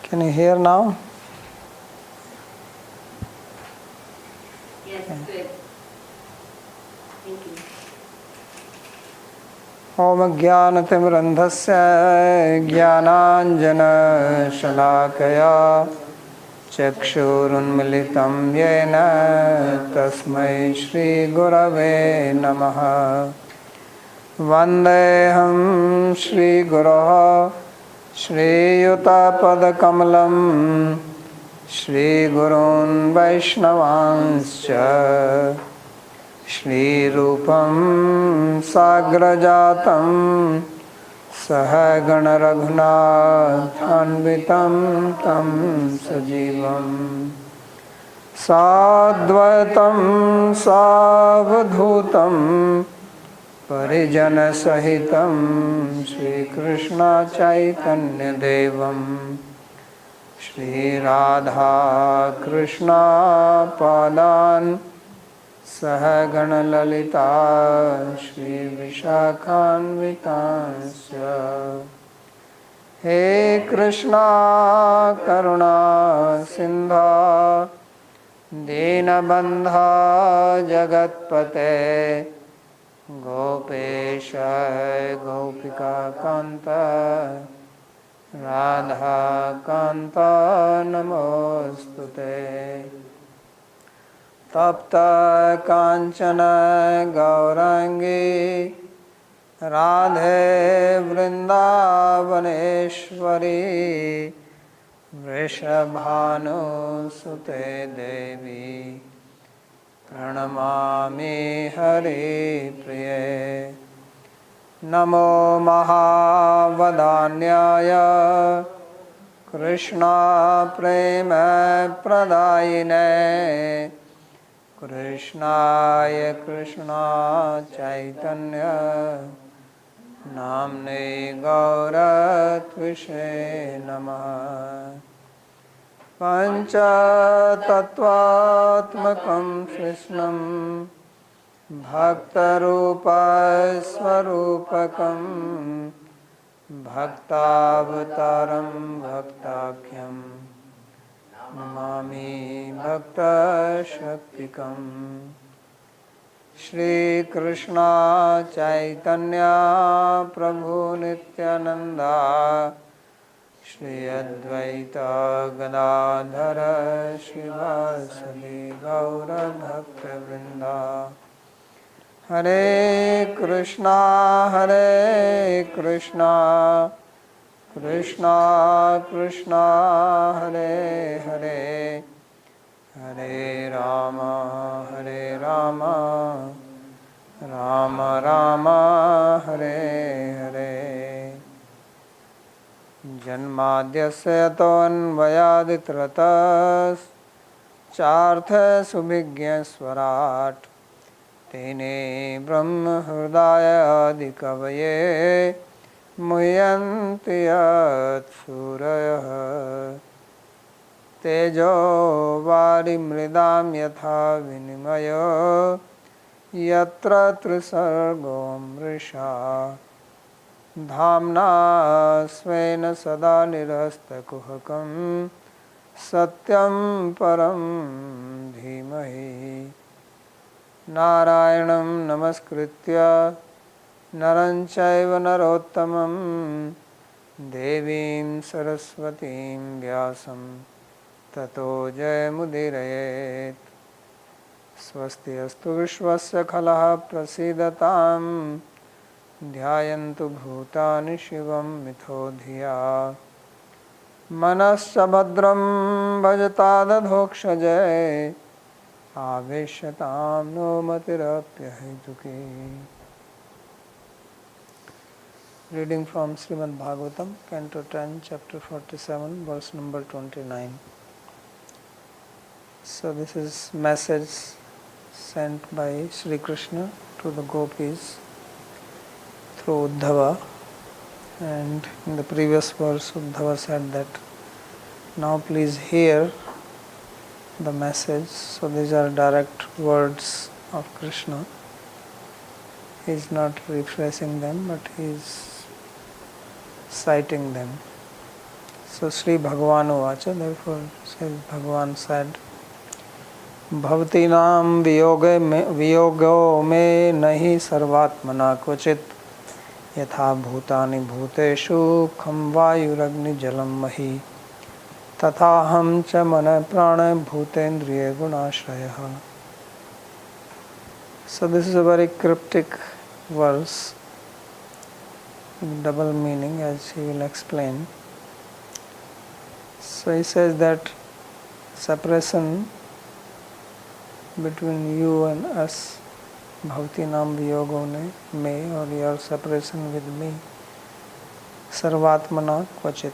Can you hear now? Yes, good. Thank you. Om Jnanatimirandhasya Jnananjana-shalakaya Chakshurunmilitam yena Tasmai Shri Gurave Namaha Vandeham Shri Guru Shri Yutapadakamalam Shri Gurun Vaishnavanscha Shri Rupam Sagrajatam Sahagana Raghunathanvitam Tam Sajivam Sadvaitam Savadhutam Parijana Sahitam Shri Krishna Chaitanya Devam Shri Radha Krishna Padan Sahagana Lalita Shri Vishakhanvitansya He Krishna Karuna Sindha Dinabandha Jagatpate Gopesha Gopika Kanta Radha Kanta Namostute Tapta Kanchana Gaurangi Radhe Vrindavaneshwari Vrishabhanu Sute Devi Pranamami Hari Priye Namo Mahavadanyaya Krishna Prema Pradayine Krishnaya Krishna Chaitanya Namne Gauratvishe Namaha Pancha Tattvatmakam Krishnam Bhaktarupa Swarupakam Bhaktavataram Bhaktakyam Namami Bhakta Shaktikam Shri Krishna Chaitanya Prabhu Nityananda Shri Advaita Gadadhara Shivasadi Gaura Bhakta Vrinda Hare Krishna Krishna Krishna Hare Hare Hare Rama Rama Rama Hare Hare Janmadhyasya toanvayaditratas Chartha subhigya swarat Tene Brahma Hridaya Adhikavaye Muhyanti Yat Suraya Tejo Vari Mridam Yatha Vinimaya Yatra Trisargo Mrisha Dhamna Svena Sada Nirasta Kuhakam Satyam Param Dhimahi Narayanam Namaskritya Naranchaiva Narottamam Devim Saraswatim Vyasam Tato Jayamudiraet Swasti Astu Vishwasya Khalaha Prasidatam Dhyayantu Bhutani Shivam Mithodhiya Manasya Bhadram Bhajata Dhokshajay Aveshatam No Matirapya Hetuki. Reading from Śrīmad-Bhāgavatam, Canto 10, Chapter 47, verse number 29. So this is message sent by Shri Krishna to the gopis through Uddhava, and in the previous verse Uddhava said that now please hear the message. So these are direct words of Krishna. He is not rephrasing them, but he is citing them. So Sri Bhagavan Uvacha, therefore says Bhagavan said, Bhavatinam viyogo me nahi sarvatmana kvachit yatha bhutani bhuteshu kham vayuragni jalam mahi tathaham cha mana prana bhutendriya gunashrayah. So this is a very cryptic verse, double meaning as he will explain. So he says that separation between you and us, Bhavatinam Viyogone, me, or your separation with me, Sarvatmana Kvachit.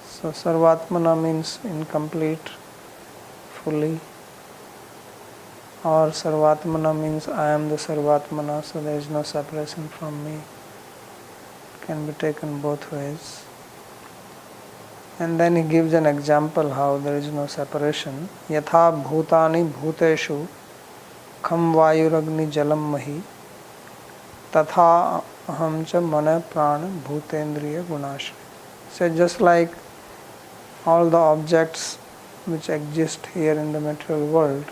So Sarvatmana means incomplete, fully, or Sarvatmana means I am the Sarvatmana, so there is no separation from me. It can be taken both ways. And then he gives an example how there is no separation. Yatha bhutani bhuteshu kham vayuragni jalam mahi tatha aham cha mana prana bhutendriya gunashri. So just like all the objects which exist here in the material world,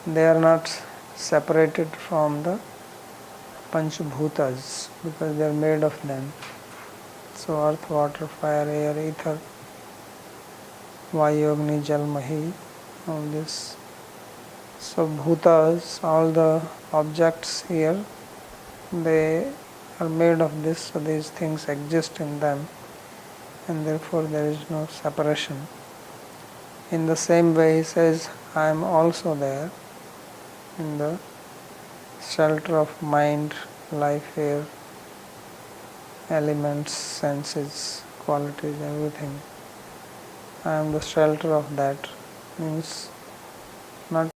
they are not separated from the Panchabhutas because they are made of them. So earth, water, fire, air, ether, vayu, agni, jal, mahi, all this. So bhutas, all the objects here, they are made of this, so these things exist in them, and therefore there is no separation. In the same way he says, I am also there in the shelter of mind, life, air, elements, senses, qualities, everything. I am the shelter of that. Means not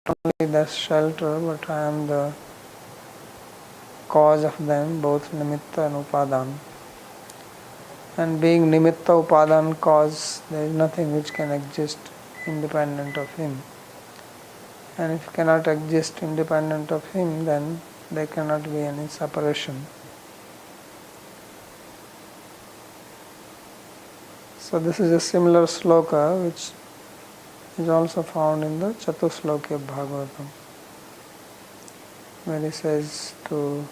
only the shelter, but I am the cause of them, both nimitta and upadan. And being nimitta, upadan, cause, there is nothing which can exist independent of him. And if cannot exist independent of him, then there cannot be any separation. So this is a similar sloka which is also found in the Chatusloki of Bhagavatam, where he says to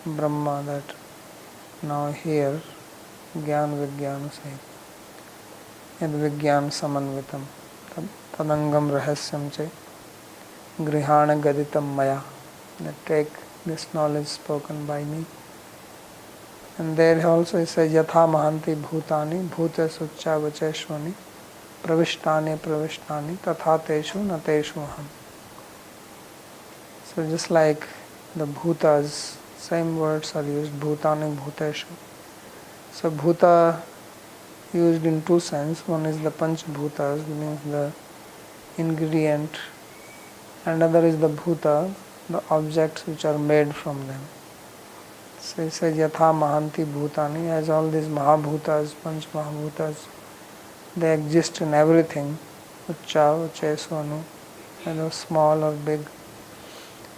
Brahma that now here Gyan Vijnana Sahit Yad Vijnana Samanvitam Tadangam Rahasyam Che Grihana Gaditam Maya, that take this knowledge spoken by me. And there also he says Yatha Mahanti Bhutani Bhute Sucha Vacheshwani Pravishtani Pravishtani Tatha Teshu Nateshu Aham. So just like the bhutas, same words are used, Bhutani Bhuteshu. So bhuta used in two senses. One is the Panchabhutas, means the ingredient, and other is the bhuta, the objects which are made from them. So he says Yatha Mahanti Bhutani, as all these Mahabhutas, Panch Mahabhutas, they exist in everything, Uccha, Ucheswanu, whether small or big,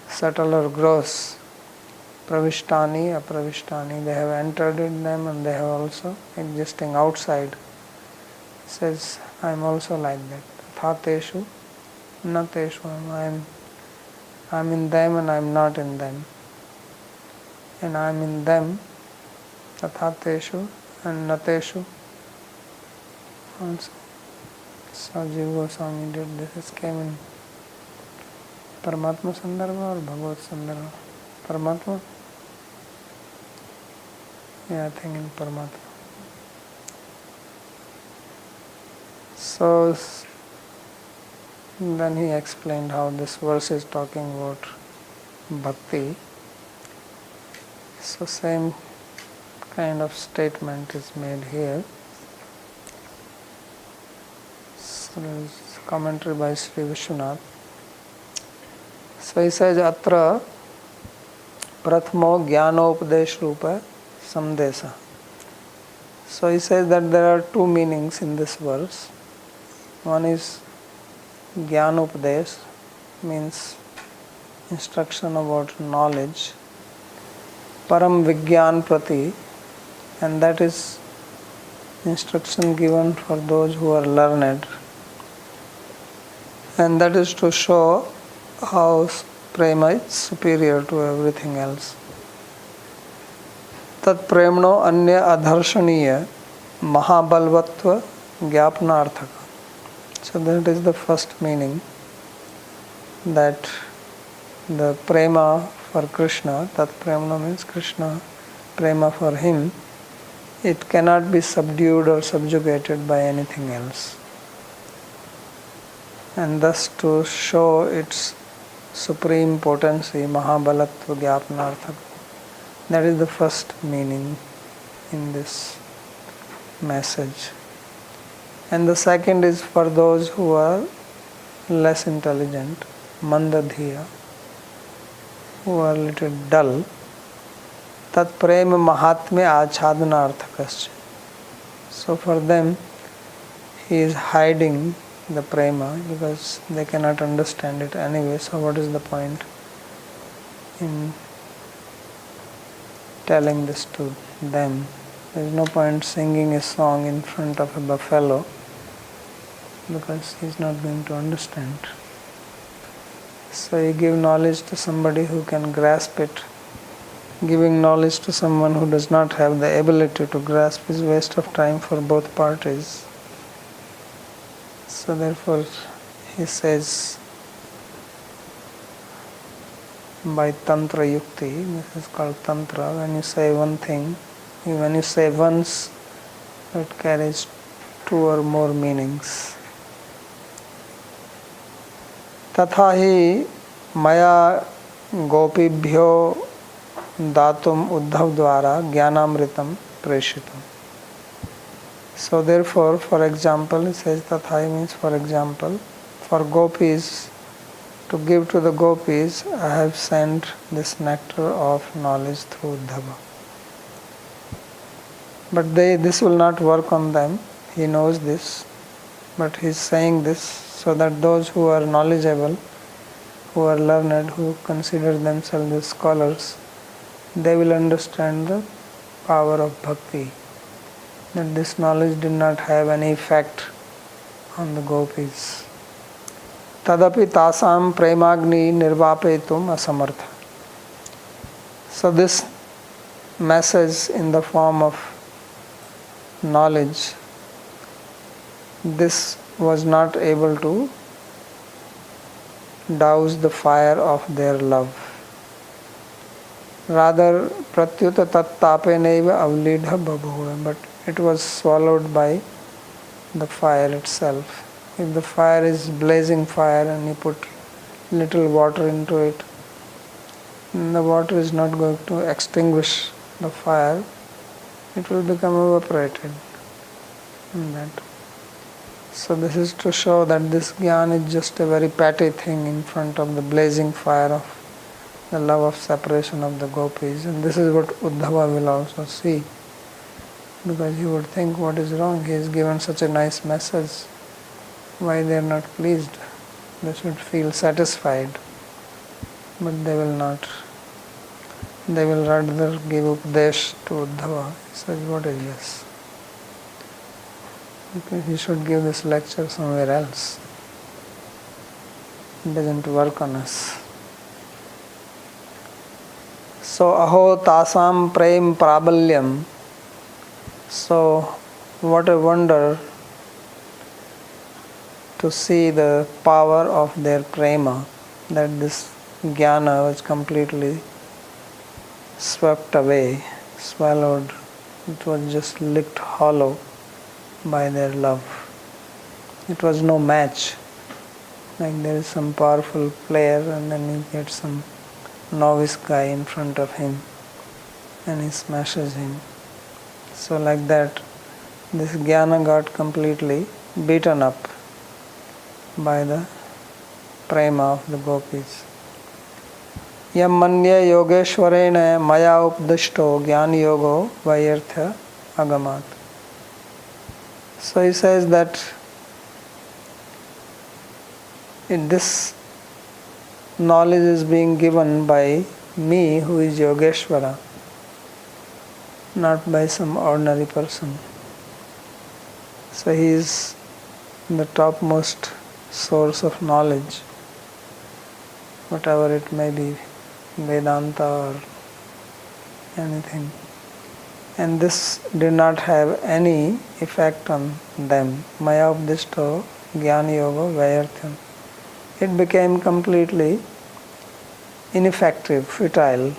subtle or gross, Pravishtani, Apravishtani, they have entered in them and they have also existing outside. He says, I am also like that. Tateshu, Nateshu, I am in them and I am not in them. And I am in them, Tathateshu and Nateshu. Also, so Jiva Goswami did this. This came in Paramatma Sandarbha or Bhagavad Sandarbha? Paramatma? Yeah, I think in Paramatma. So then he explained how this verse is talking about bhakti. So same kind of statement is made here. So there is commentary by Sri Vishwanath. So he says, Atra prathmo jnanopadesh rupa samdesa. So he says that there are two meanings in this verse. One is jnanopadesh, means instruction about knowledge. Param Vigyan Prati, and that is instruction given for those who are learned, and that is to show how prema is superior to everything else. Tat premno anya adharshaniya mahabalvatva gyapnarthaka. So that is the first meaning, that the prema for Krishna, tat premno means Krishna, prema for him, it cannot be subdued or subjugated by anything else. And thus to show its supreme potency, mahabalatva gyapnarthaka, that is the first meaning in this message. And the second is for those who are less intelligent, mandadhiya, who are a little dull. Tat prema mahatmya achadhanarthakascha. So for them, he is hiding the prema because they cannot understand it anyway. So what is the point in telling this to them? There is no point singing a song in front of a buffalo because he is not going to understand. So you give knowledge to somebody who can grasp it. Giving knowledge to someone who does not have the ability to grasp is waste of time for both parties. So therefore he says by tantra yukti, this is called tantra, when you say one thing, when you say once, it carries two or more meanings. Tatha hi maya gopibhyo datum uddhav dvara jnanamritam preshitam. So therefore, for example, it says Tathai means for example, for gopis, to give to the gopis, I have sent this nectar of knowledge through Uddhava. But this will not work on them, he knows this, but he is saying this so that those who are knowledgeable, who are learned, who consider themselves as scholars, they will understand the power of bhakti, that this knowledge did not have any effect on the gopis. Tadapi tasam premagni nirvapetum asamartha. So this message in the form of knowledge, this was not able to douse the fire of their love. Rather, pratyuta tattapeneva avlidha babhuva, but it was swallowed by the fire itself. If the fire is blazing fire and you put little water into it, the water is not going to extinguish the fire, it will become evaporated in that. So this is to show that this jnana is just a very petty thing in front of the blazing fire of the love of separation of the gopis. And this is what Uddhava will also see, because he would think, what is wrong? He has given such a nice message. Why they are not pleased? They should feel satisfied. But they will not. They will rather give updesh to Uddhava. He says, what is this? Okay, he should give this lecture somewhere else. It doesn't work on us. So, aho tasam prem prabalyam. So, what a wonder to see the power of their prema, that this jnana was completely swept away, swallowed. It was just licked hollow by their love. It was no match. Like there is some powerful player and then he gets some novice guy in front of him and he smashes him. So like that, this jnana got completely beaten up by the prema of the gopis. Yam manya yogeshwarena maya updishto jnana yogo vayartha agamat. So he says that this knowledge is being given by me, who is Yogeshwara, not by some ordinary person. So he is the topmost source of knowledge, whatever it may be, Vedanta or anything. And this did not have any effect on them. Maya updishto jnana yoga vyartham. It became completely ineffective, futile,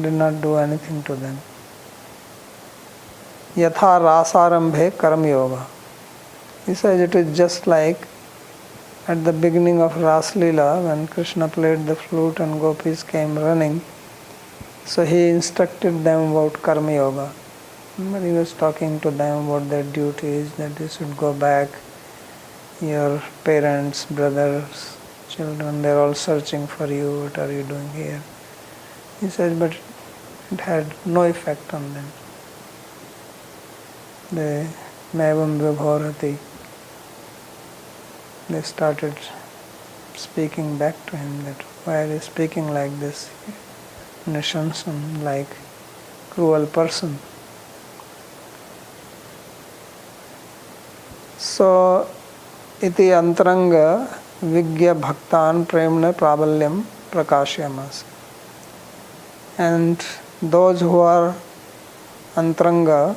did not do anything to them. Yatha Rāsa-līlā karma yoga. He says it is just like at the beginning of Rāsa-līlā when Krishna played the flute and gopis came running. So he instructed them about karma yoga. But he was talking to them about their duties, that they should go back. Your parents, brothers, children, they are all searching for you. What are you doing here? He said, but it had no effect on them. They mevam vibhorati. They started speaking back to him that why are you speaking like this? Nishansan, like cruel person. So, iti antaranga vigya bhaktan premna prabalyam prakashyamas. And those who are antaranga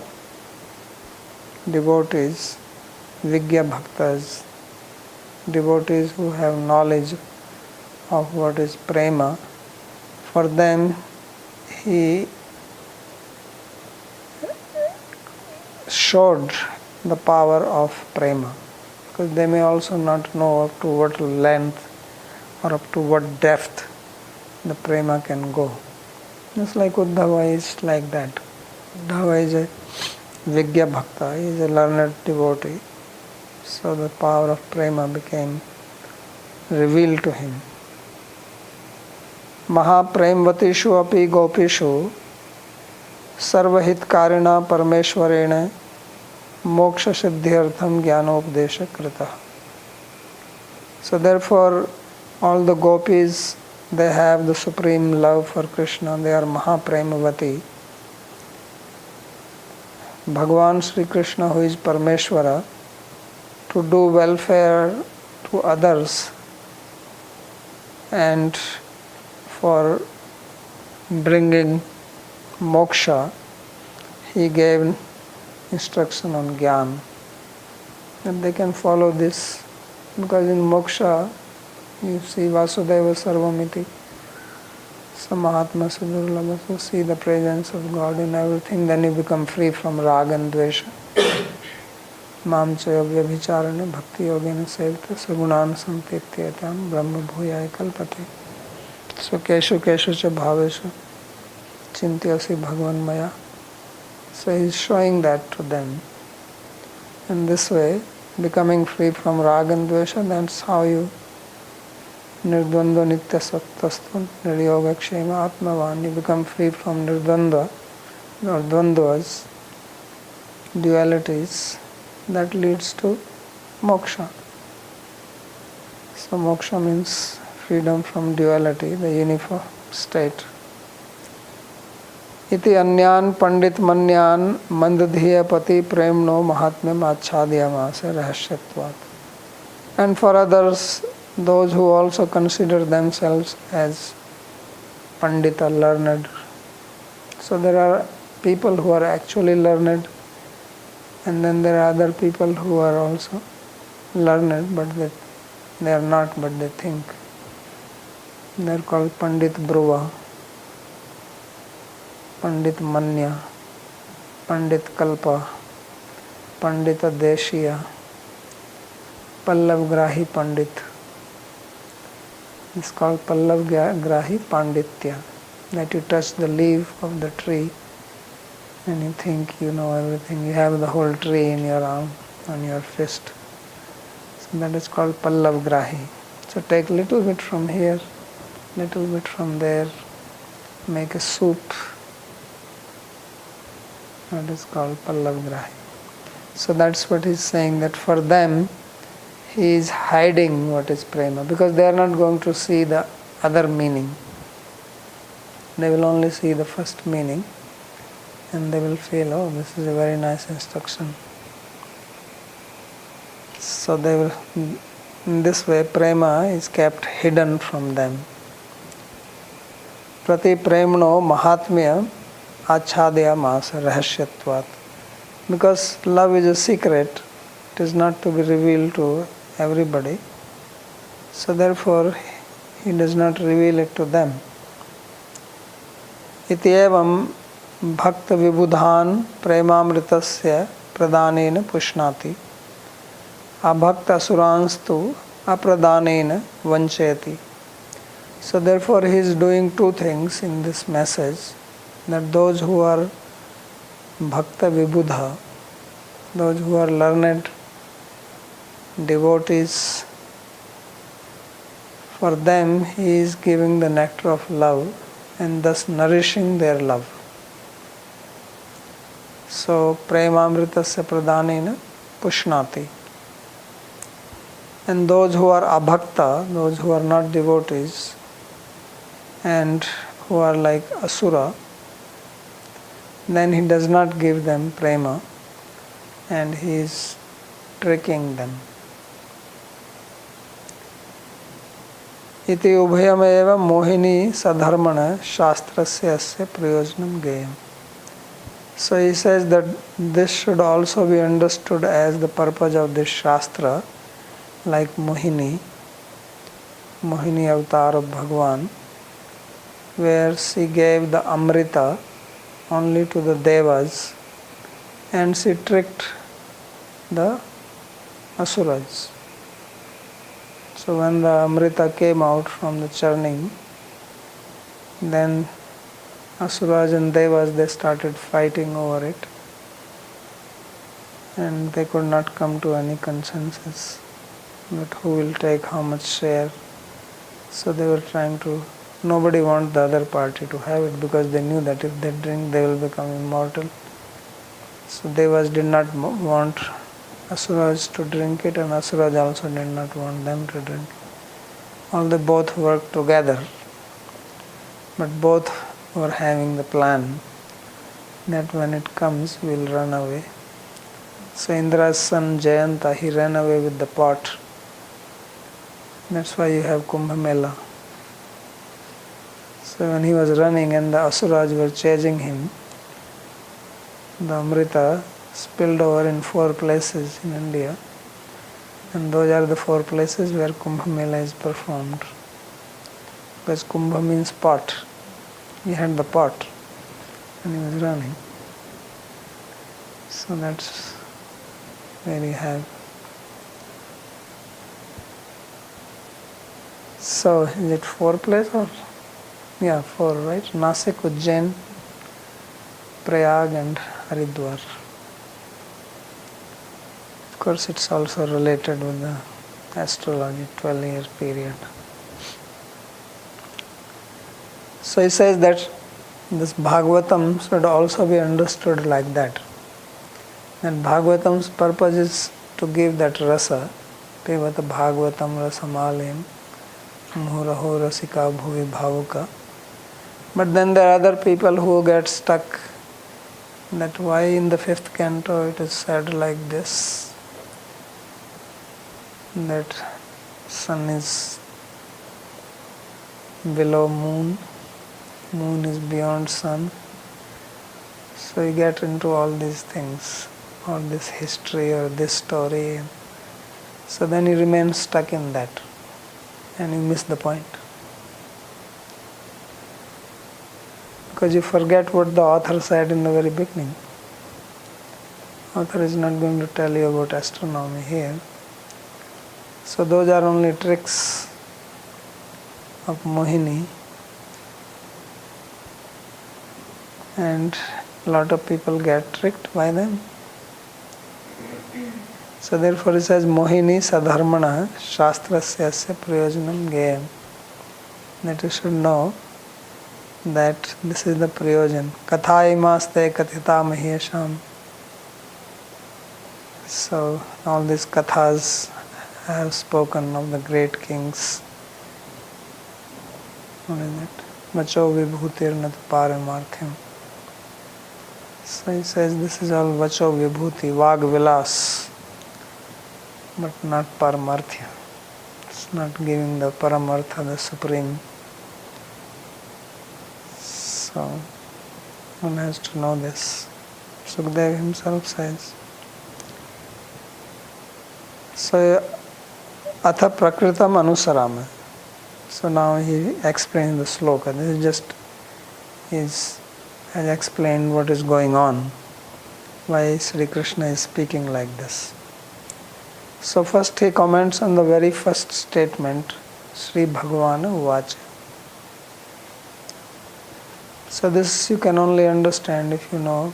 devotees, vigya bhaktas, devotees who have knowledge of what is prema, for them he showed the power of prema, because they may also not know up to what length or up to what depth the prema can go. Just like Uddhava is like that. Uddhava is a Vigya Bhakta, he is a learned devotee. So the power of prema became revealed to him. Mahapremvatishu api gopishu sarvahitkarina parameshwarena moksha siddhyartham jnanopdesha krita. So therefore all the gopis, they have the supreme love for Krishna, they are Mahapremavati. Bhagavan Shri Krishna, who is Parameshwara, to do welfare to others and for bringing moksha, he gave instruction on jnana, that they can follow this, because in moksha you see Vasudeva Sarvamiti, Samahatma Sudurlabha, so see the presence of God in everything, then you become free from raga and dvesha. Mam chaya vyabhicharane bhakti yogena sevita sagunan sampityatam brahma bhuyaya kalpate. So keshu keshu cha bhaveshu chintyasi bhagavan maya. So he is showing that to them. And this way, becoming free from raga and dvesha, that's how you nirdvandva nitya sattastu niryoga kshema atmavan. You become free from nirdvandva or dvandvas, dualities, that leads to moksha. So moksha means freedom from duality, the uniform state. Iti anyan pandit manyan mandadhiya pati premno mahatmyam achadhyamase rahasyattvat. And for others, those who also consider themselves as pandita, learned. So there are people who are actually learned, and then there are other people who are also learned, but they are not, but they think. They are called Pandit Dhruva, Pandit Manya, Pandit Kalpa, Pandita Deshiya, Pallav Grahi Pandit. It's called Pallav Grahi Panditya, that you touch the leaf of the tree and you think you know everything. You have the whole tree in your arm, on your fist. So that is called Pallav Grahi. So take little bit from here, little bit from there, make a soup. That is called Pallav Grahi. So that's what he's saying, that for them, he is hiding what is prema, because they are not going to see the other meaning. They will only see the first meaning. and they will feel, oh, this is a very nice instruction. So they will, in this way, prema is kept hidden from them. Prati premno mahatmya achadhyamasa rahashyatvat. Because love is a secret, it is not to be revealed to everybody. So therefore, he does not reveal it to them. Ityevam bhakta vibudhan premamritasya pradanena pushnati. Abhakta suranstu apradanena vancheti. So therefore he is doing two things in this message, that those who are bhakta vibudha, those who are learned devotees, for them he is giving the nectar of love and thus nourishing their love. So premamritasya pradanena pushnati. And those who are abhakta, those who are not devotees and who are like asura, then he does not give them prema and he is tricking them. Iti ubhayam eva mohini sadharmana shastrasya asya prayojanam geyam. So he says that this should also be understood as the purpose of this shastra, like Mohini avatar of Bhagavan, where she gave the Amrita only to the Devas and she tricked the Asuras. So when the Amrita came out from the churning, then Asuras and Devas, they started fighting over it and they could not come to any consensus. But who will take how much share? So they were trying to, nobody wanted the other party to have it because they knew that if they drink they will become immortal. So Devas did not want Asuras to drink it and Asuras also did not want them to drink. Although both worked together, but both were having the plan that when it comes we will run away. So Indra's son Jayanta, he ran away with the pot. That's why you have Kumbh Mela. So when he was running and the Asuras were chasing him, the Amrita spilled over in 4 places in India, and those are the 4 places where Kumbh Mela is performed. Because Kumbh means pot. He had the pot and he was running. So that's where you have. So is it 4 places or? Yeah, 4, right? Nasik, Ujjain, Prayag and Haridwar. Of course it's also related with the astrology, 12-year period. So he says that this Bhagavatam should also be understood like that. And Bhagavatam's purpose is to give that rasa, Pevata Bhagavatam rasamalayam, Muhuraho rasika bhuvi bhavuka. But then there are other people who get stuck that why in the 5th canto it is said like this, that sun is below moon, moon is beyond sun. So you get into all these things, or this history or this story. So then you remain stuck in that and you miss the point. Because you forget what the author said in the very beginning. Author is not going to tell you about astronomy here. So those are only tricks of Mohini, and a lot of people get tricked by them. So therefore he says Mohini sadharmana shastrasya asya prayojanam geyam. That you should know that this is the prayojan. Katha imaste kathita mahesham. So all these kathas have spoken of the great kings. What is it? Macho vibhutir nat paramartham. So he says this is all vacho vibhuti, vag vilas, but not paramarthya. It's not giving the paramartha, the supreme. So one has to know this. Sukadeva himself says. So atha prakritam anusarama. So now he explains the sloka. This is just has explained what is going on, why Sri Krishna is speaking like this. So first he comments on the very first statement, Sri Bhagavana Uvacha. So this you can only understand if you know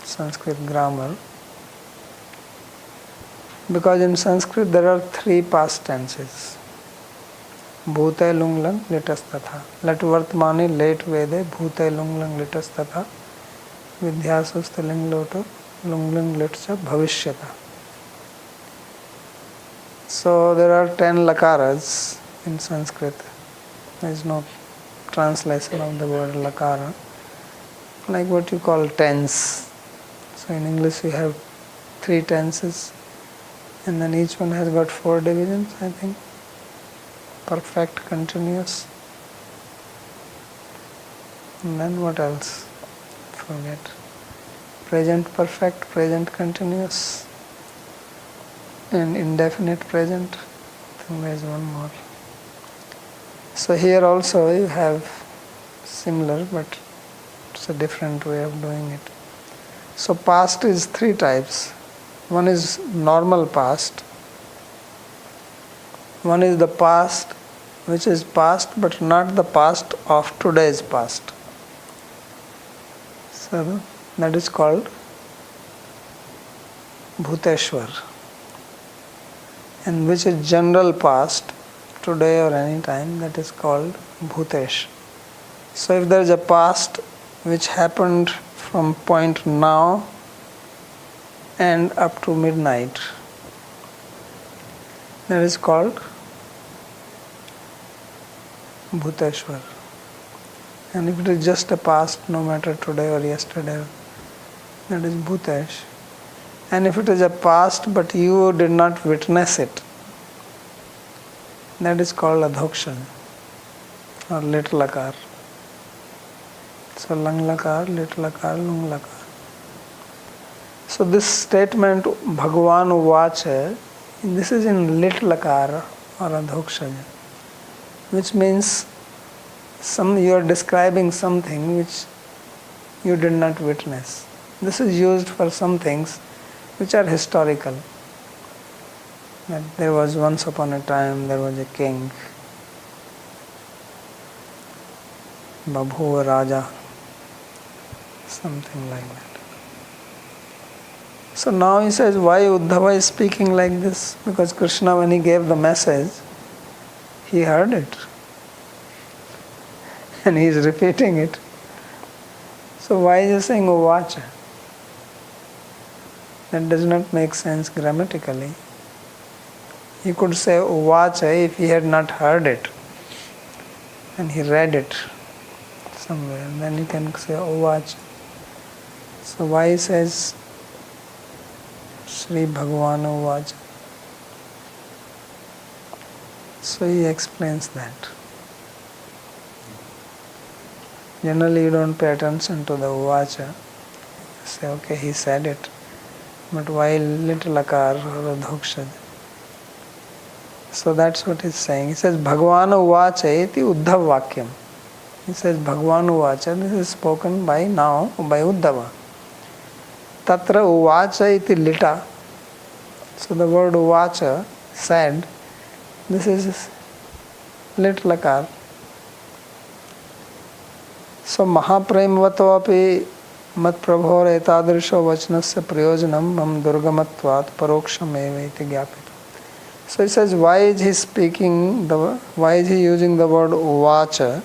Sanskrit grammar. Because in Sanskrit there are three past tenses. Bhute lunglang litas tatha. Lat vartmani late vede bhute lunglang litas tatha. Vidhyasaste ling loto lunglang litcha bhavishyata. So there are 10 lakaras in Sanskrit. There is no translation of the word lakara. Like what you call tense. So in English we have 3 tenses. And then each one has got 4 divisions, I think. Perfect, continuous. And then what else? Forget. Present perfect, present continuous. And indefinite present. I think there is one more. So here also you have similar, but it's a different way of doing it. So past is 3 types. One is normal past. One is the past which is past but not the past of today's past. So that is called Bhuteshwar. And which is general past, today or any time, that is called Bhutesh. So if there is a past which happened from point now and up to midnight, that is called Bhuteshwar. And if it is just a past, no matter today or yesterday, that is Bhutesh. And if it is a past but you did not witness it, that is called Adhokshan or little lakar. So lang lakar, little lakar, lung lakar. So this statement Bhagavan Uvacha, this is in lit lakar or adhokshaja, which means you are describing something which you did not witness. This is used for some things which are historical. That there was once upon a time there was a king, Babhuva Raja, something like that. So now he says, why Uddhava is speaking like this? Because Krishna, when he gave the message, he heard it. And he is repeating it. So why is he saying Uvacha? That does not make sense grammatically. He could say Uvacha if he had not heard it. And he read it somewhere. And then he can say Uvacha. So why he says Sri Bhagavana Uvacha? So he explains that. Generally you don't pay attention to the Uvacha. You say, okay, he said it. But why little akar or adhokshaja? So that's what he's saying. He says, Bhagavana Uvacha iti Uddhava Vakyam. He says, Bhagavana Uvacha, this is spoken by Uddhava. Tatra Uvacha iti lita. So the word Uvacha, said, this is lit lakar. So Mahapremvato api mat prabhor etadrisho vachanasya prayojanam mam durgamatvat paroksham eva iti gyapita. So he says, why is he speaking, why is he using the word Uvacha?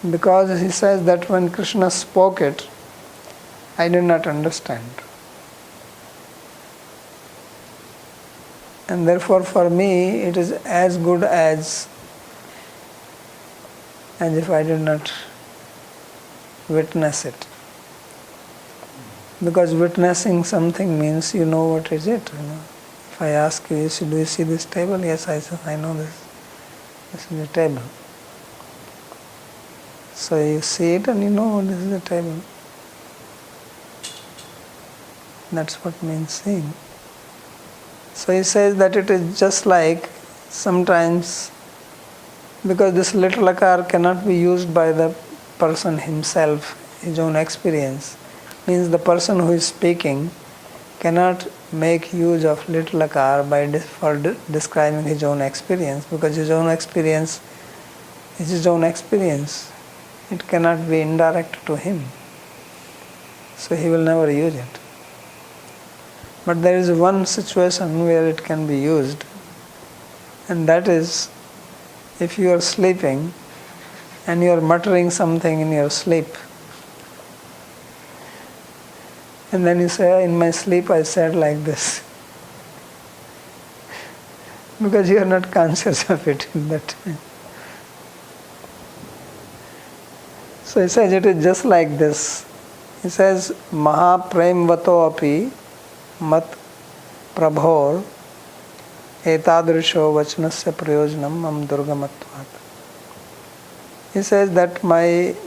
Because he says that when Krishna spoke it, I did not understand. And therefore for me it is as good as as if I did not witness it. Because witnessing something means you know what is it. If I ask you, do you see this table? Yes, I say, I know this. This is a table. So you see it and you know this is a table. That's what means seeing. So he says that it is just like sometimes, because this little akar cannot be used by the person himself, his own experience, means the person who is speaking cannot make use of little akar for describing his own experience, because his own experience is his own experience. It cannot be indirect to him. So he will never use it. But there is one situation where it can be used, and that is if you are sleeping and you are muttering something in your sleep, and then you say, in my sleep I said like this. Because you are not conscious of it in that time. So he says it is just like this. He says, Maha premvato api mat prabhor etadrisho vachanasya prayojanam mam durgamatvat. He says that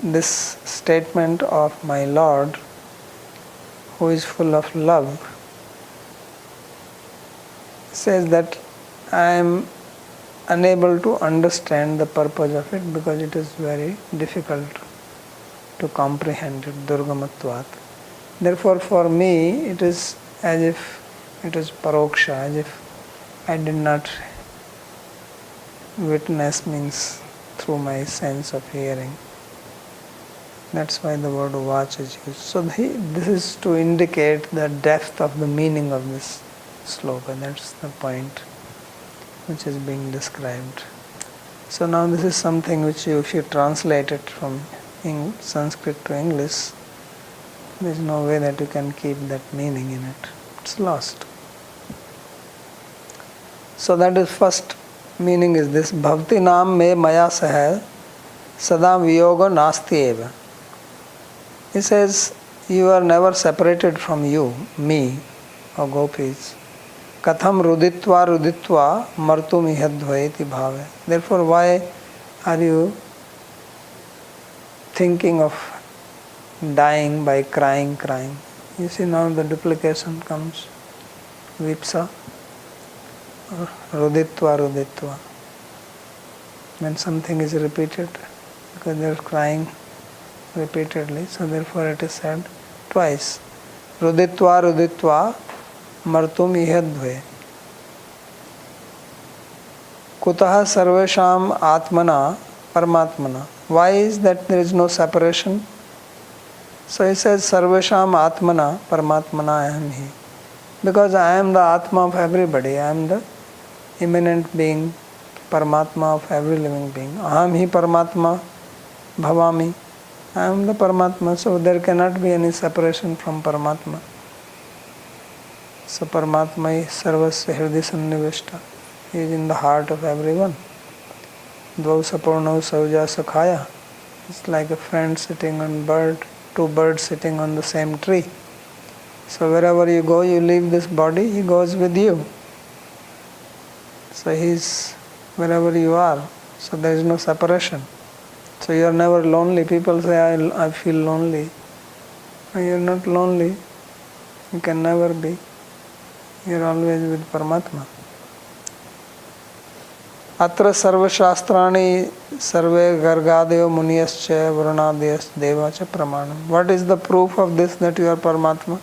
this statement of my Lord, who is full of love, says that I am unable to understand the purpose of it because it is very difficult to comprehend it, durgamatvat. Therefore for me it is as if it is paroksha, as if I did not witness, means through my sense of hearing. That's why the word vach is used. So this is to indicate the depth of the meaning of this sloka. That's the point which is being described. So now this is something which if you translate it from Sanskrit to English, there is no way that you can keep that meaning in it. It's lost. So that is first meaning is this: Bhavti naam me maya sah sada viyoga nasti eva. He says, you are never separated from you, me, or gopis. Katham ruditva martum ihadvaeti bhave. Therefore, why are you thinking of dying by crying? You see now the duplication comes. Vipsa, ruditva. When something is repeated, because they are crying repeatedly, so therefore it is said twice. Ruditva martum ihadve. Kutaha sarvesham atmana paramatmana. Why is that there is no separation? So he says sarvesham atmana paramatmana aham hi. Because I am the Atma of everybody. I am the immanent being, Paramatma of every living being. Aham hi Paramatma bhavami. I am the Paramatma, so there cannot be any separation from Paramatma. So Paramatma is sarvasya hridaya sannivishta. He is in the heart of everyone. Dvau sapurnau sauja sakhaya. It's like a friend sitting on bird, two birds sitting on the same tree. So wherever you go, you leave this body, he goes with you. So he is wherever you are. So there is no separation. So you are never lonely. People say, I feel lonely. No, you are not lonely. You can never be. You are always with Paramatma. Atra sarva shastrani sarve gargadeo muniyascha varunadiyas devacha pramanam. What is the proof of this, that you are Paramatma?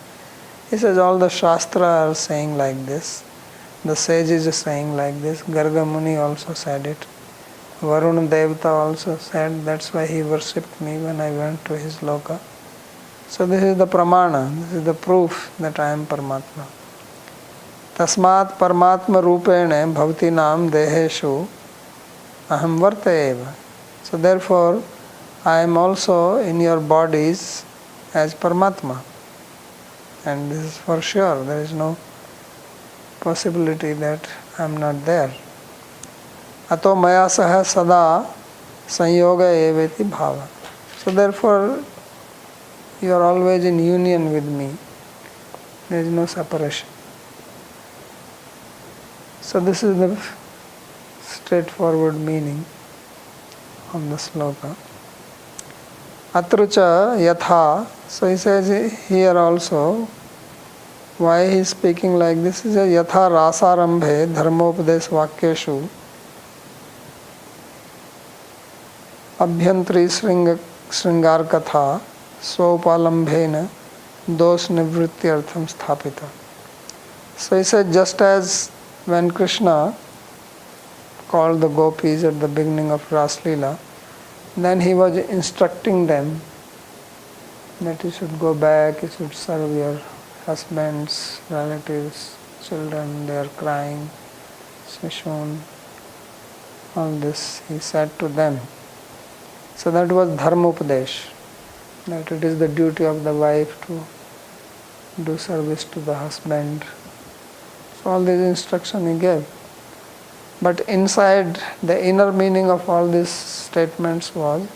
He says all the Shastra are saying like this. The sages are saying like this. Garga Muni also said it. Varuna Devata also said, that's why he worshipped me when I went to his loka. So this is the pramana, this is the proof that I am Paramatma. Tasmat Paramatma Rupene Bhavati Nam Deheshu Aham Varta Eva. So therefore, I am also in your bodies as Paramatma. And this is for sure. There is no possibility that I am not there. Ato maya saha sada Sanyoga eveti bhava. So therefore, you are always in union with me. There is no separation. So this is the straightforward meaning of the sloka. Atrucha yatha. So he says here also, why he is speaking like this? He says yatha rasarambhe dharmopadesh vakyeshu abhyantri shringar katha swopalambhena dos nivrityartham sthapita. So he said, just as when Krishna called the gopis at the beginning of Rāsa-līlā, then he was instructing them that you should go back, you should serve your husbands, relatives, children, they are crying, Shishun, all this he said to them. So that was dharmopadesh, that it is the duty of the wife to do service to the husband. So all these instruction he gave. But inside the inner meaning of all these statements was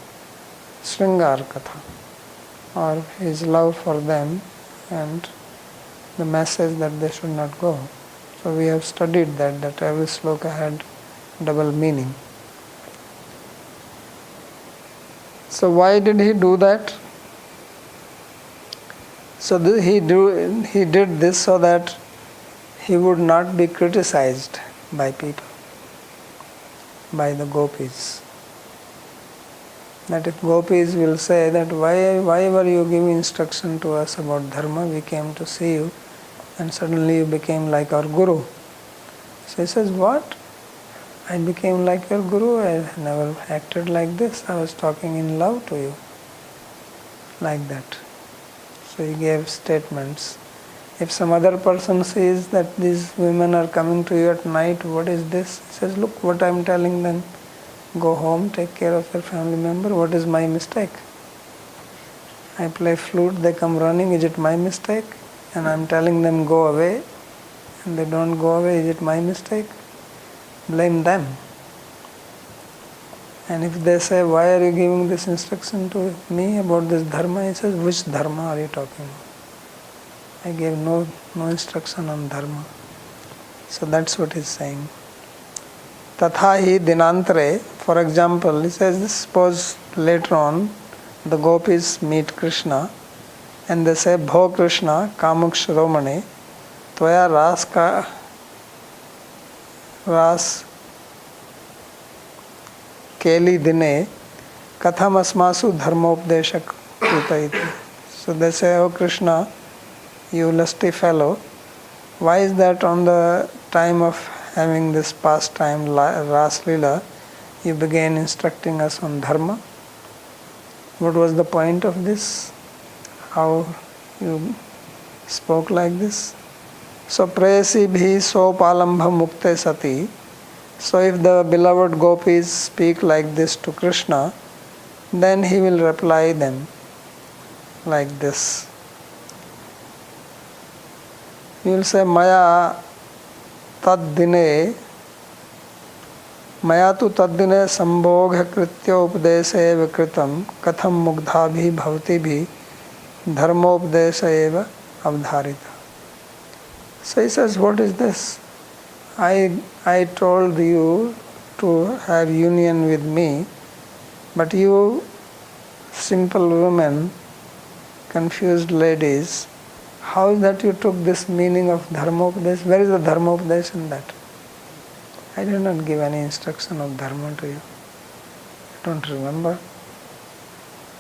Shringar Katha, or his love for them and the message that they should not go. So we have studied that every sloka had double meaning. So why did he do that? So he did this so that he would not be criticized by people, by the gopis. That if gopis will say that why were you giving instruction to us about dharma, we came to see you and suddenly you became like our guru. So he says, what? I became like your guru, I never acted like this, I was talking in love to you. Like that. So he gave statements. If some other person sees that these women are coming to you at night, what is this? He says, look what I am telling them. Go home, take care of your family member. What is my mistake? I play flute, they come running, is it my mistake? And I am telling them go away and they don't go away, is it my mistake? Blame them. And if they say, why are you giving this instruction to me about this dharma? He says, which dharma are you talking about? I gave no instruction on dharma. So that's what he's saying. Tatha hi dinantare, for example, he says, suppose later on the gopis meet Krishna and they say, Bho Krishna, Kamuksh Romane, Tvaya Ras Keli Dine, Katham Asmasu Dharmopdeshak Krita. So they say, oh Krishna, you lusty fellow, why is that on the time of having this pastime, Rāsa-līlā, you began instructing us on dharma? What was the point of this? How you spoke like this? So prayasi bhi so palambha mukte sati. So if the beloved gopis speak like this to Krishna, then he will reply them like this. He will say, Maya tad dine, Maya tu tad dine sambogha kritya upadesha eva kritam, katham mugdha bhi bhavati bhi, dharmopdesha eva avdharita. So he says, what is this? I told you to have union with me, but you simple women, confused ladies, how is that you took this meaning of dharmopadesh? Where is the dharmopadesh in that? I did not give any instruction of dharma to you. I don't remember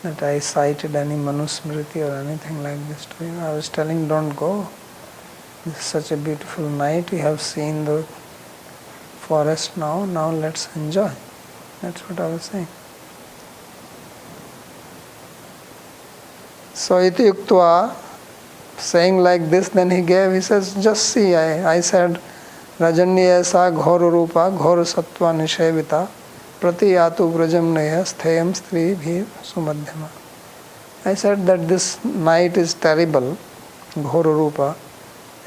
that I cited any manusmriti or anything like this to you. I was telling, don't go. This is such a beautiful night. You have seen the forest now. Now let's enjoy. That's what I was saying. So iti yuktva, saying like this, then he says, just see, I said, Rajanya esa ghor rupa ghor sattva nishevita prati yatu brajam naya sthayam stri bhi sumadhyama. I said that this night is terrible, ghor rupa,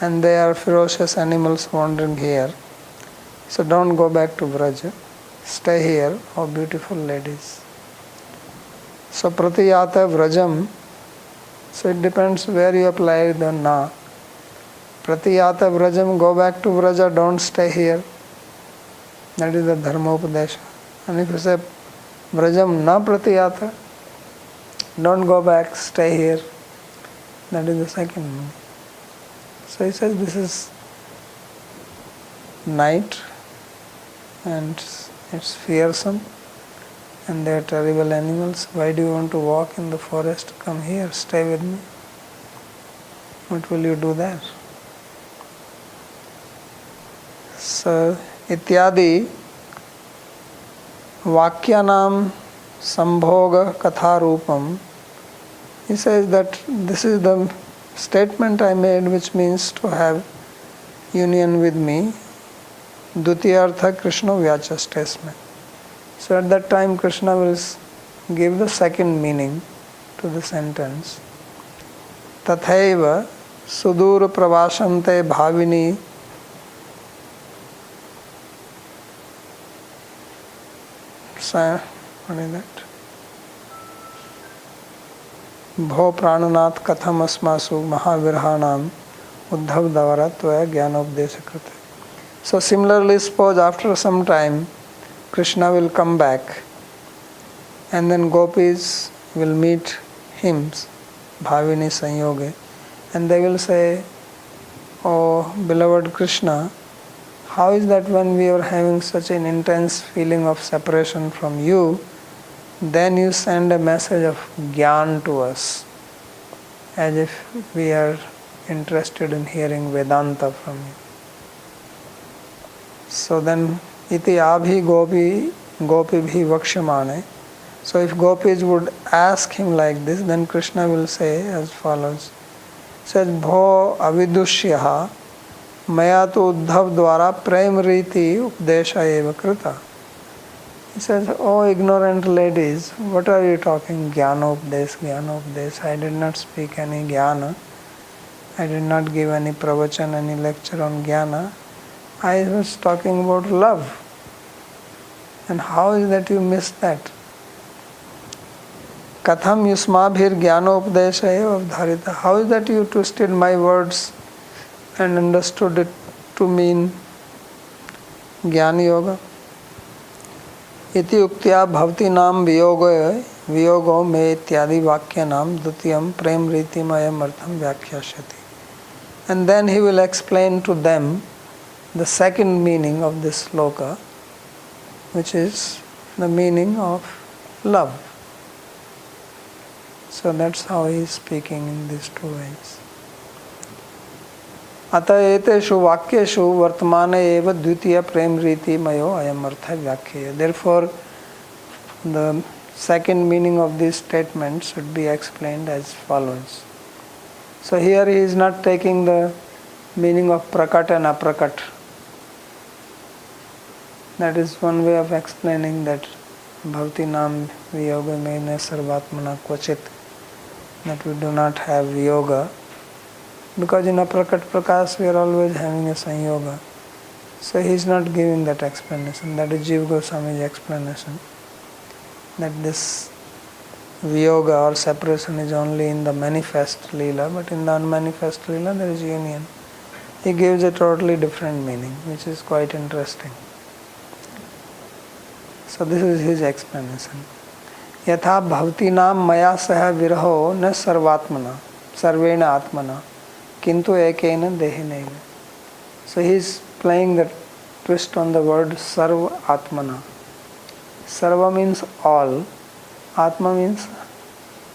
and they are ferocious animals wandering here. So don't go back to Braja. stay here, oh beautiful ladies. So pratiyata vrajam, so it depends where you apply the na. Pratiyata vrajam, go back to vraja, don't stay here. That is the dharma upadesha. And if you say vrajam na pratiyata, don't go back, stay here. That is the second meaning. So he says this is night and it's fearsome and they are terrible animals. Why do you want to walk in the forest? Come here, stay with me. What will you do there? So, ityadi vakyanam sambhoga katharupam. He says that this is the statement I made, which means to have union with me. Dutiyartha Krishna vyachastesme. So at that time Krishna will give the second meaning to the sentence. Tathaiva sudur pravashante bhavini what is that? Bho prananath katham asmasu mahavirhanam uddhav davaratva jnanopdeshakrita. So similarly, suppose after some time Krishna will come back and then gopis will meet him, bhavini sanyoge, and they will say, oh beloved Krishna, how is that when we are having such an intense feeling of separation from you, then you send a message of gyan to us, as if we are interested in hearing Vedanta from you. So then, iti abhi gopi bhi vakshamane. So if gopis would ask him like this, then Krishna will say as follows. Says, bho avidushyaha maya tu uddhav dwara prem riti updesha eva krita. He says, oh ignorant ladies, what are you talking? Jnana-updesh. I did not speak any jnana. I did not give any pravachan, any lecture on jnana. I was talking about love. And how is that you missed that? Katham yusmabhir jnana-updesha eva dharita. How is that you twisted my words and understood it to mean jnana yoga? Iti uktya bhavti nam viyogo me ityadi vakya nam dutiyam prem riti mayam artham vyakhyashyati. And then he will explain to them the second meaning of this sloka, which is the meaning of love. So that's how he is speaking in these two ways. Ata eteshu vakyeshu vartamane eva dvitiya prem riti mayo ayam artha vyakhyaya. Therefore, the second meaning of these statements should be explained as follows. So here he is not taking the meaning of prakat and aprakat. That is one way of explaining that bhavti nam viyoga mene sarvatmana kvachit, that we do not have viyoga. Because in aprakat prakas we are always having a sanyoga. So he is not giving that explanation. That is Jiva Goswami's explanation. That this viyoga or separation is only in the manifest Līlā, but in the unmanifest Līlā there is union. He gives a totally different meaning, which is quite interesting. So this is his explanation. Yatha bhavtinam maya saha viraho na sarvatmana, sarvena atmana, kintu ekena dehinena. So he is playing the twist on the word sarva atmana. Sarva means all, atma means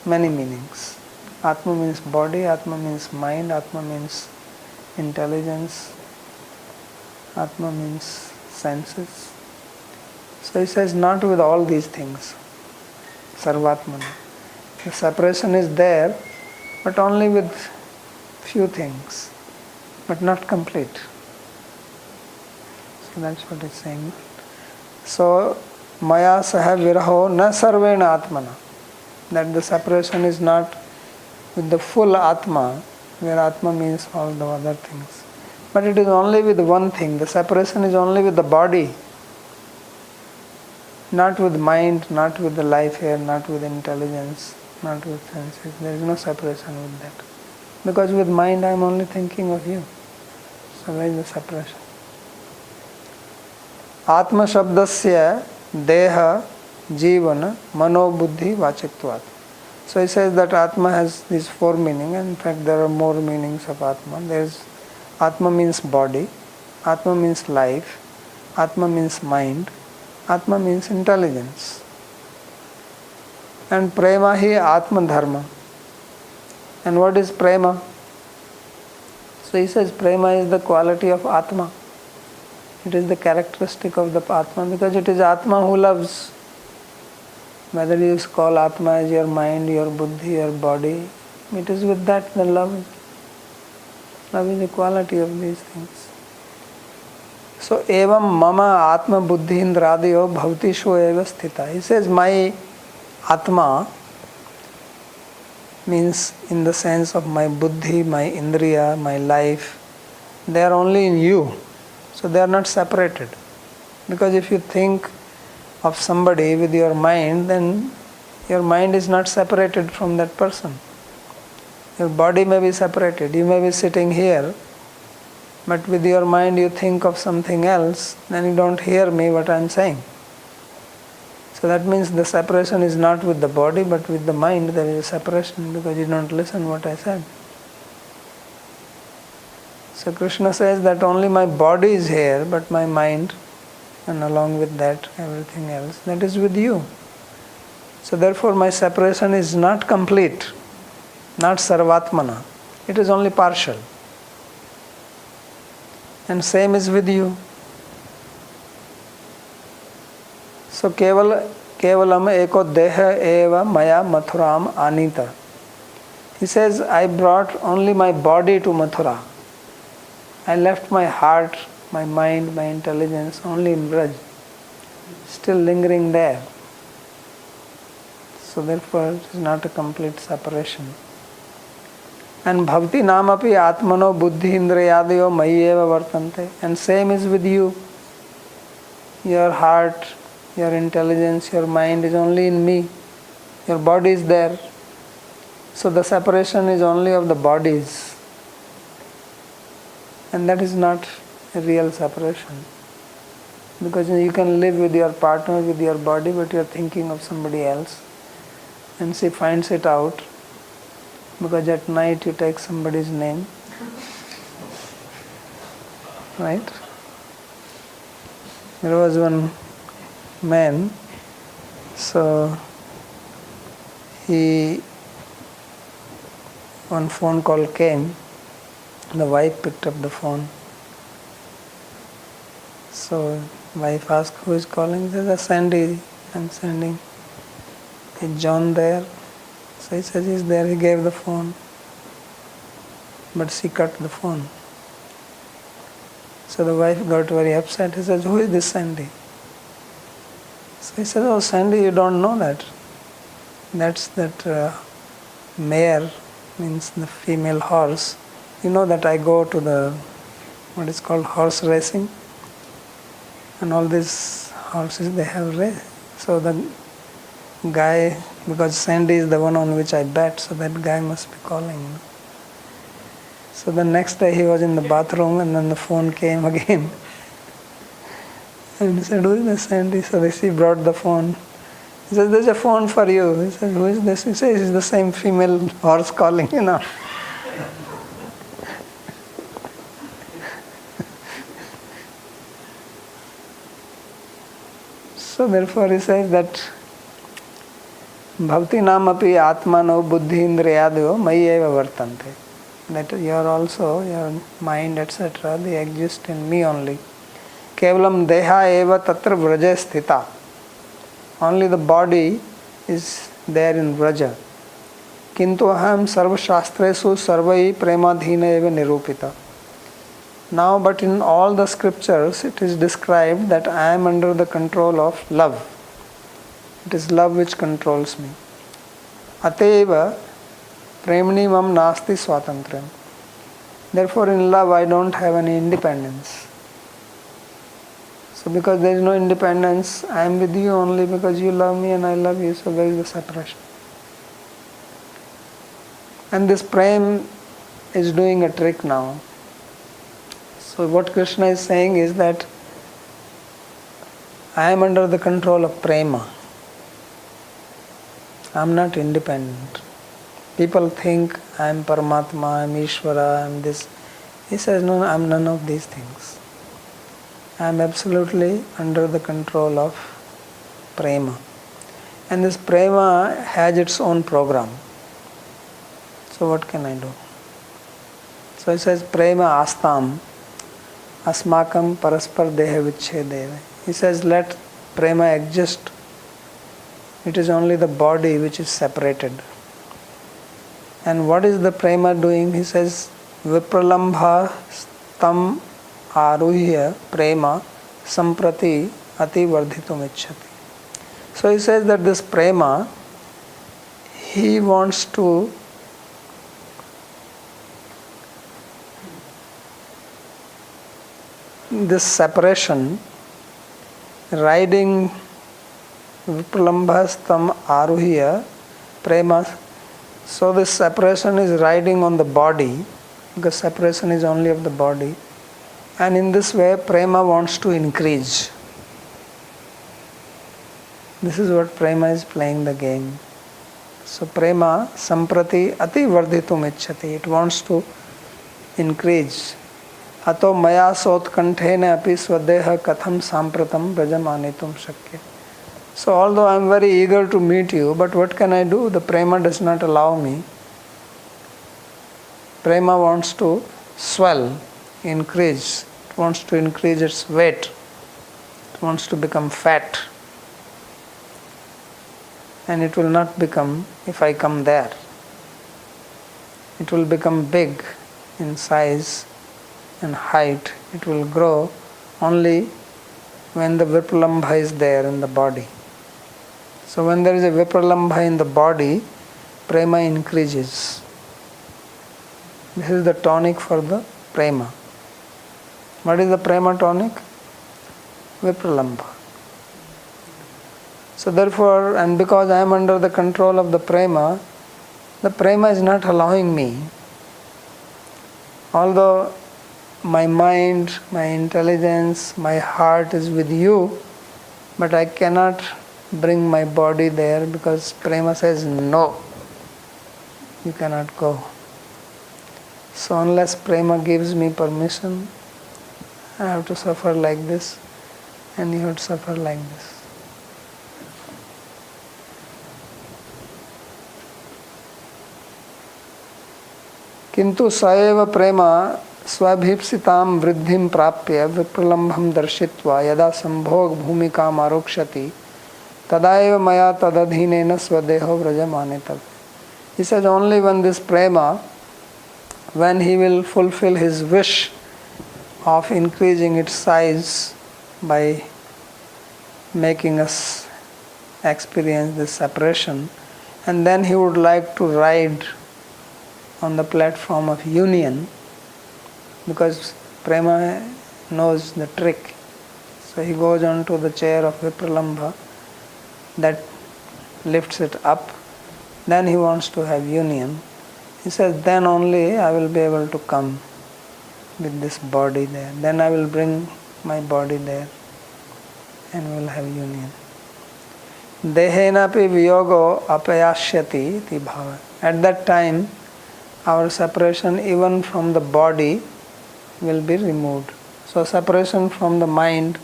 many meanings. Atma means body, atma means mind, atma means intelligence, atma means senses. So he says not with all these things, sarvatmana. The separation is there, but only with few things, but not complete. So that's what he's saying. So maya saha viraho na sarvena atmana. That the separation is not with the full atma, where atma means all the other things. But it is only with one thing. The separation is only with the body. Not with mind, not with the life here, not with intelligence, not with senses. There is no separation with that. Because with mind I am only thinking of you. So where is the separation? Atma Shabdasya Deha Jivana Mano Buddhi Vachiktuat. So he says that Atma has these four meanings, and in fact there are more meanings of Atma. There's Atma means body, Atma means life, Atma means mind, Atma means intelligence. And Prema hi Atma Dharma. And what is Prema? So he says Prema is the quality of Atma. It is the characteristic of the Atma, because it is Atma who loves. Whether you call Atma as your mind, your buddhi, your body, it is with that the love is. Love is the quality of these things. So, evam mama atma buddhi indradiyo bhautishu eva sthita. He says, my Atma means in the sense of my buddhi, my indriya, my life, they are only in you. So they are not separated. Because if you think of somebody with your mind, then your mind is not separated from that person. Your body may be separated. You may be sitting here, but with your mind you think of something else, then you don't hear me what I am saying. So that means the separation is not with the body, but with the mind there is a separation, because you don't listen what I said. So Krishna says that only my body is here, but my mind, and along with that everything else, that is with you. So therefore my separation is not complete, not sarvatmana. It is only partial. And same is with you. So kevalam eko deha eva maya mathuram anita. He says, I brought only my body to Mathura. I left my heart, my mind, my intelligence only in Braj, still lingering there. So therefore it is not a complete separation. And bhakti namapi atmano buddhi indriyadayo mayeva vartante. And same is with you. Your heart, your intelligence, your mind is only in me. Your body is there. So the separation is only of the bodies. And that is not a real separation. Because you can live with your partner, with your body, but you are thinking of somebody else. And she finds it out. Because at night you take somebody's name. Right? There was one man, so one phone call came, the wife picked up the phone. So wife asked, who is calling? He says, Sandy, I'm sending. Is John there? So he says, he's there. He gave the phone. But she cut the phone. So the wife got very upset. He says, who is this Sandy? So he says, oh Sandy, you don't know that. That's that mare, means the female horse. You know that I go to the, what is called horse racing. And all these horses, they have race. So the guy, because Sandy is the one on which I bet, so that guy must be calling. So the next day he was in the bathroom, and then the phone came again. And he said, who is this Sandy? So she brought the phone. He said, there's a phone for you. He said, who is this? He says, it's the same female horse calling, you know. So therefore he says that bhakti namapi atmano buddhi indriyadayo mayeva vartante. That you are also, your mind, etc., they exist in me only. Kevalam deha eva tatra vraja sthita. Only the body is there in vraja. Kintu aham sarva shastresu sarvai premadhina eva nirupita. Now, but in all the scriptures, it is described that I am under the control of love. It is love which controls me. Ateva premni mam nasti swatantrayam. Therefore, in love, I don't have any independence. So because there is no independence, I am with you only because you love me and I love you, so there is the separation. And this prem is doing a trick now. So what Krishna is saying is that I am under the control of prema. I am not independent. People think I am Paramatma, I am Ishvara, I am this. He says, no, I am none of these things. I am absolutely under the control of prema. And this prema has its own program. So what can I do? So he says, prema astam asmakam paraspar deha vichchedeva. He says, let prema exist. It is only the body which is separated. And what is the prema doing? He says, vipralambha stam aruhya prema samprati ati vardhitum ichchati. So he says that this prema, he wants to this separation riding vipralambhastam aruhya prema. So this separation is riding on the body, because separation is only of the body, and in this way prema wants to increase. This is what prema is playing the game. So prema samprati ati vardhitum ichchati. It wants to increase. Ato maya sotkanthena api swadeha katham sampratam brajamanitum shakya. So although I am very eager to meet you, but what can I do? The prema does not allow me. Prema wants to swell, increase. It wants to increase its weight. It wants to become fat. And it will not become if I come there. It will become big in size and height. It will grow only when the vipralambha is there in the body. So when there is a vipralambha in the body, prema increases. This is the tonic for the prema. What is the prema tonic? Vipralambha. So therefore, and because I am under the control of the prema is not allowing me. Although my mind, my intelligence, my heart is with you, but I cannot bring my body there because prema says no, you cannot go. So unless prema gives me permission, I have to suffer like this, and you have to suffer like this. किंतु सएव प्रेमा स्वाभीप्सितां वृद्धिं प्राप्य विप्रलम्भं दर्शित्वा यदा संभोग भूमिकाम् आरोक्षति तदा एव मया तदधीनेन स्वदेहो व्रजमाने तत्. He says only when this prema, when he will fulfill his wish of increasing its size by making us experience this separation, and then he would like to ride on the platform of union, because prema knows the trick. So he goes on to the chair of vipralambha that lifts it up. Then he wants to have union. He says, then only I will be able to come with this body there. Then I will bring my body there and we will have union. Dehenapi viyogo apayashyati iti bhava. At that time, our separation even from the body will be removed. So separation from the mind,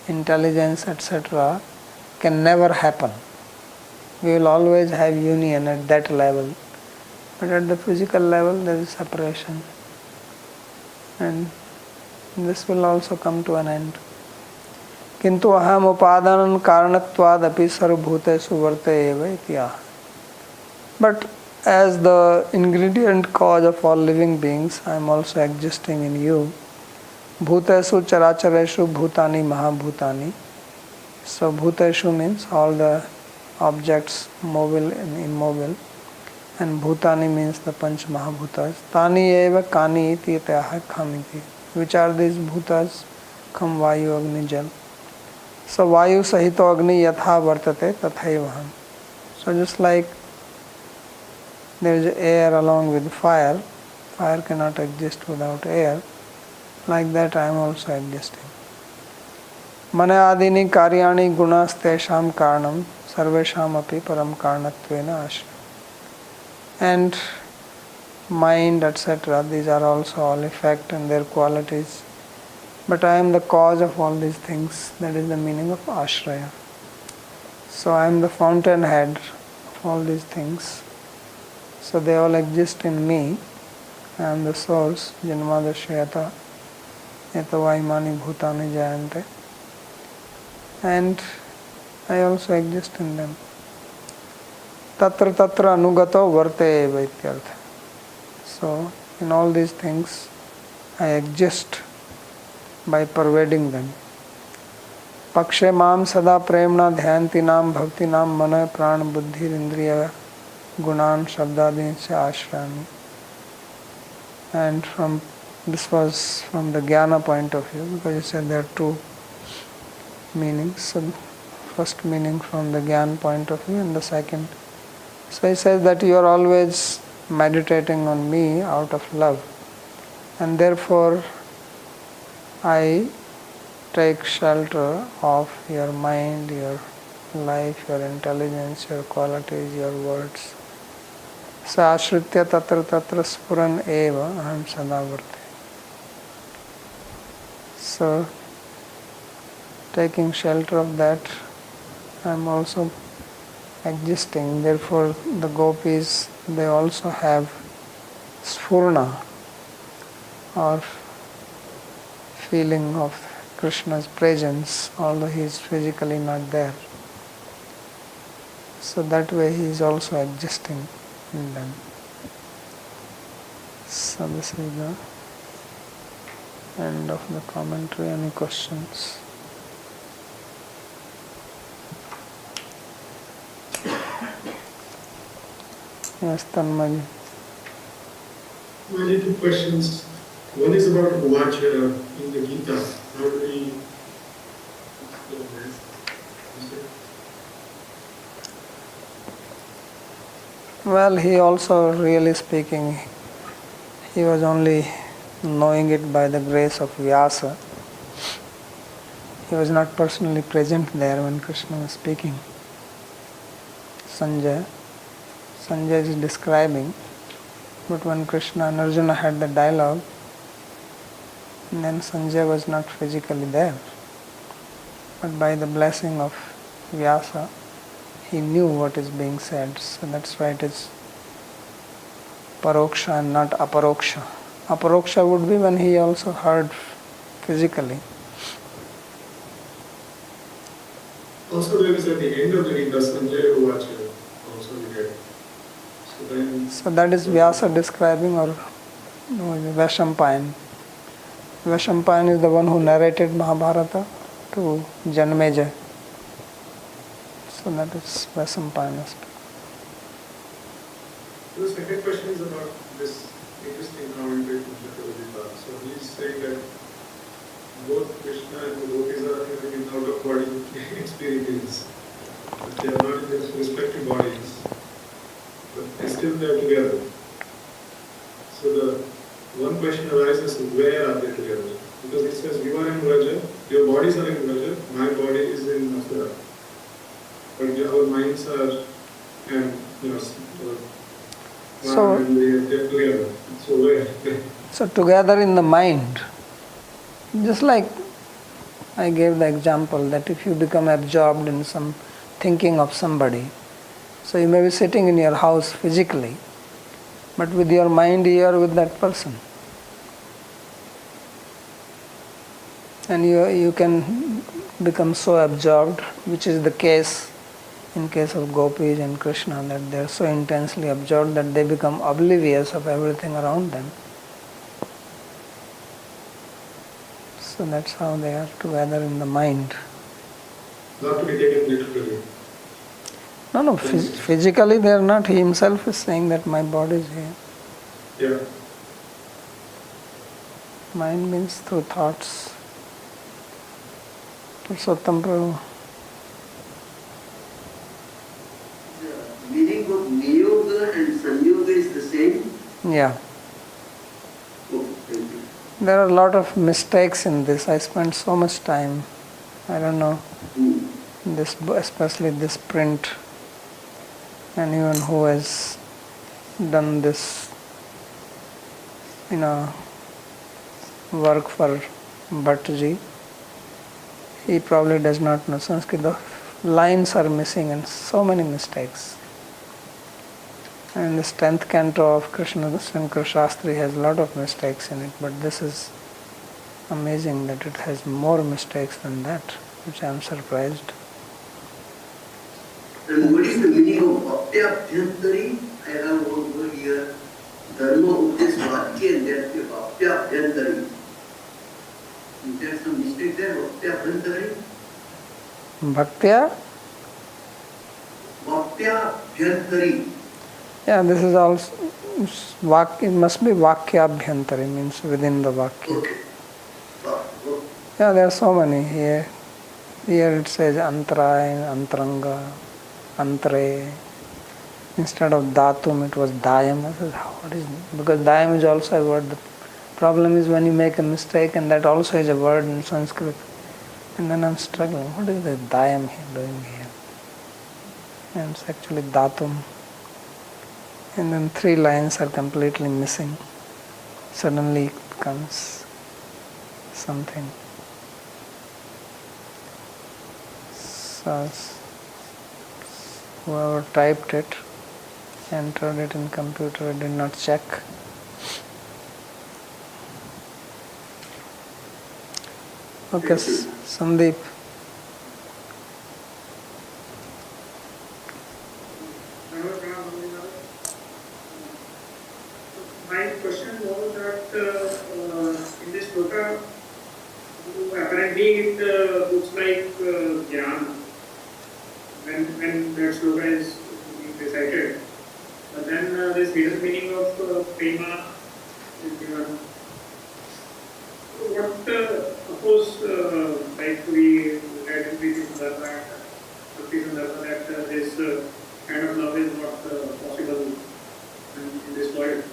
intelligence, etc. can never happen. We will always have union at that level. But at the physical level there is separation. And this will also come to an end. Kintu aham upadanam karanatvad api sarvabhutesu varteyeva itya. But as the ingredient cause of all living beings, I am also existing in you. Bhutesu charachareshu bhutani mahabhutani. So bhuteshu means all the objects, mobile and immobile. And bhutani means the panch mahabhutas. Tani eva kani iti yataha khamiti. Which are these bhutas? Kham, vayu, agni, jal. So vayu sahito agni yatha vartate tathaiva. So just like there is air along with fire, fire cannot exist without air, like that I am also existing. Mane adini karyani gunas tesham karanam sarvesham api param karanatvena ashra. And mind, etc., these are also all effect and their qualities. But I am the cause of all these things. That is the meaning of ashraya. So I am the fountainhead of all these things. So they all exist in me. I am the source. Janmadashyata etavaimani bhutani jayante. And I also exist in them. Tatra tatra anugato varte eva ityartha. So in all these things I exist by pervading them. Pakshe mam sada premna dhyantinam bhaktinam mana prana buddhi indriya gunan shabdadin se ashrami. And this was from the jnana point of view, because you said there are two meanings. So first meaning from the jnana point of view and the second. So he says that you are always meditating on me out of love, and therefore I take shelter of your mind, your life, your intelligence, your qualities, your words. So ashritya tatra tatra spuran eva aham sada varte. So taking shelter of that, I am also existing. Therefore the gopis, they also have sphurna, or feeling of Krishna's presence, although he is physically not there. So that way he is also existing in them. So this is the end of the commentary. Any questions? Yes, Tanmay. Only two questions. One is about Vacha in the Gita. How do we Well, he also, really speaking, he was only knowing it by the grace of Vyasa. He was not personally present there when Krishna was speaking. Sanjay is describing, but when Krishna and Arjuna had the dialogue, then Sanjay was not physically there. But by the blessing of Vyasa, he knew what is being said. So that's why it is paroksha and not aparoksha. Aparoksha would be when he also heard physically. Also there is at the end of the Gita, Sanjay Vacha also we get. So that is Vyasa describing, or Vaishampayan. Vaishampayan is the one who narrated Mahabharata to Janmeja. So that is Vaishampayan aspect. The second question is about this interesting commentary from Bhagavad. So he is saying that both Krishna and the gopis are having an out-of-body experience. But they are not in their respective bodies. But they still are together. So the one question arises, where are they together? Because it says, you are in Vraja, your bodies are in Vraja, my body is in Mathura. But our minds are, and so they're together. So where? So together in the mind. Just like I gave the example that if you become absorbed in some thinking of somebody, so you may be sitting in your house physically, but with your mind you are with that person. And you can become so absorbed, which is the case in case of gopis and Krishna, that they are so intensely absorbed that they become oblivious of everything around them. So that's how they are together in the mind. Not to be taken literally. No, physically they are not. He himself is saying that my body is here. Yeah. Mind means through thoughts. Purushottam Prabhu. The meaning of niyoga and sanyoga is the same? Yeah. Oh, thank you. There are a lot of mistakes in this. I spent so much time. I don't know. This, especially this print. Anyone who has done this, work for Bhattaji, he probably does not know Sanskrit. The lines are missing and so many mistakes. And this 10th canto of Krishna Shankar Shastri has a lot of mistakes in it, but this is amazing that it has more mistakes than that, which I am surprised. And what is the meaning of Bhaktya-bhyantari? I have over here Dharma Upadesh Vakya and there is Bhaktya-bhyantari. Is there some mistake there? Bhaktya-bhyantari? Bhaktya? Bhaktya-bhyantari. Yeah, this is also it must be Vakya-bhyantari, means within the Vakya. Okay. Yeah, there are so many here. Here it says Antara and Antaranga, Antare. Instead of Datum, it was Dayam. I said, what is it? Because Dayam is also a word. The problem is when you make a mistake, and that also is a word in Sanskrit. And then I'm struggling. What is the Dayam doing here? And it's actually Datum. And then 3 lines are completely missing. Suddenly it comes something. So whoever typed it, entered it in computer, did not check. Okay, Sandeep. My question was that in this sloka, apparently it looks like Jnana when that sloka is being recited. But then this hidden meaning of prema is given. What, suppose, like we read in the Sandarbha that this kind of love is not possible in this world.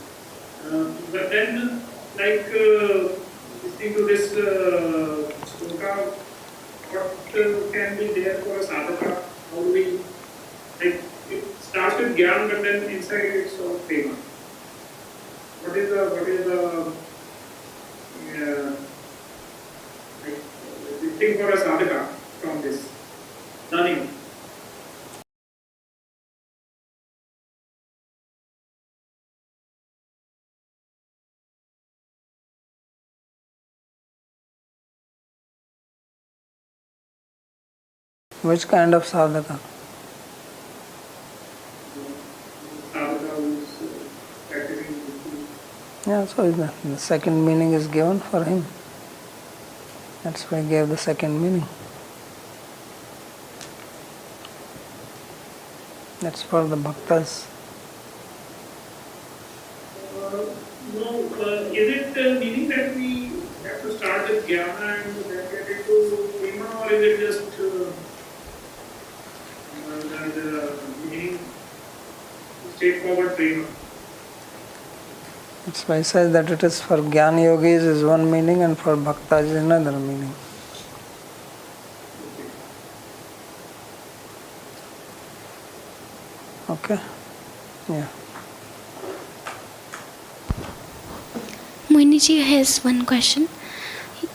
But then, like, listening to this sloka, what can be there for a sadhaka? How do we, like, it starts with Gyan, but then inside it's all prema. What is the thing for a sadhaka from this learning? Which kind of sadhaka? Sadhaka is practicing. Yeah, so the second meaning is given for him. That's why he gave the second meaning. That's for the bhaktas. No, is it meaning that we have to start with jnana and then get into prema, or is it just the meaning straightforward prema? That's why he says that it is for Jnana Yogis is one meaning and for Bhaktas is another meaning. Okay? Yeah. Mohiniji has one question.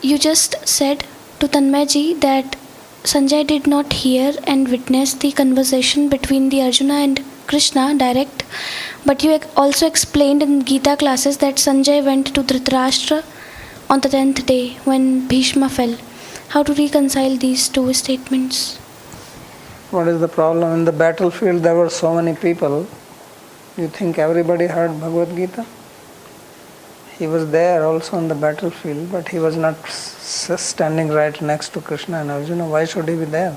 You just said to Tanmayji that Sanjay did not hear and witness the conversation between the Arjuna and Krishna direct, but you also explained in Gita classes that Sanjay went to Dhritarashtra on the 10th day when Bhishma fell. How to reconcile these two statements? What is the problem? In the battlefield there were so many people. You think everybody heard Bhagavad Gita? He was there also on the battlefield, but he was not standing right next to Krishna and Arjuna. Why should he be there?